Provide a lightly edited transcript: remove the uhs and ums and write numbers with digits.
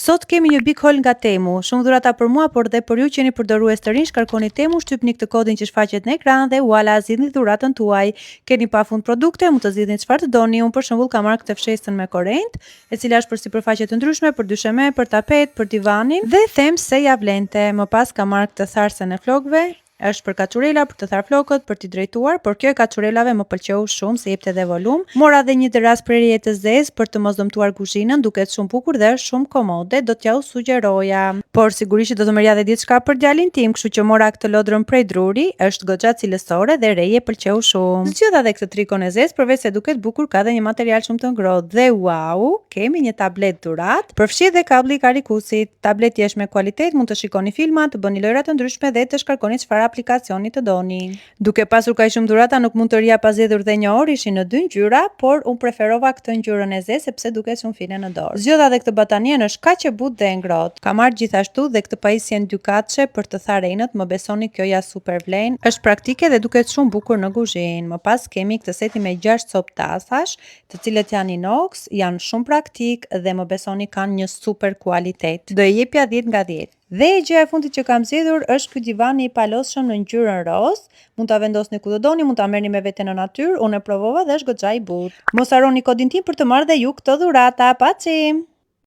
Sot kemi një big haul nga Temu, shumë dhurata për mua, por dhe për ju që jeni përdorues të rinj, shkarkoni Temu, shtypni këtë kodin që shfaqet në ekran dhe voila, zgjidhni dhuratën tuaj. Keni pafund produkte, mund të zgjidhni çfarë të doni. Unë për shembull kam marrë këtë fshesën me korrent, e cila është për sipërfaqe të ndryshme, për dysheme, për tapet, për divanin dhe them se ja vlente. Më pas kam marrë këtë tharsen e flokëve. Është për kaçurela, për të tharë flokët, për t'i drejtuar, por kjo e kaçurelave më pëlqeu shumë se jepte dhe volum. Mora dhe një deras prerje të zezë për të mos dëmtuar kuzhinën, duket shumë bukur dhe është shumë komode, do t'ja u sugjeroja. Por sigurisht që do të merrja dhe diçka për djalin tim, kështu që mora këtë lodrën prej druri, është goxha cilësore dhe reje pëlqeu shumë. Zgjodha edhe këtë trikon e zezë, përveç se duket bukur, ka dhe një material shumë të ngrohtë. Dhe wow, kemi një tablet dhurat, përfshi dhe kablli i karikusit. Tableti është me kualitet, mund të shikoni filma, të bëni lojra të ndryshme dhe të shkarkoni çfarë aplikacioni të doni. Duke pasur kaq shumë dhurata, nuk mund të rija pa zgjedhur dhe një orë, ishin në dy ngjyra, por unë preferova këtë ngjyrën e zezë sepse duket shumë fine në dorë. Zgjodha edhe këtë batanien, është kaq e butë dhe e ngrohtë. Kam marrë gjithashtu dhe këtë pajisjen dykatshe për të tharë renët, më besoni kjo ja super vlen. Është praktike dhe duket shumë bukur në kuzhinë. Më pas kemi këtë seti me 6 copë tasash, të cilët janë inox, janë shumë praktik dhe më besoni kanë një super kualitet. Do e jepja 10 nga 10. Dhe e gjëja e fundit që kam zgjedhur është ky divani i palosshëm në ngjyrën roz. Mund ta vendosni ku do doni, mund ta merrni me vete në natyrë. Unë e provova dhe është goxha i butë. Mos harroni kodin tim për të marrë dhe ju këto dhurata. Paçi!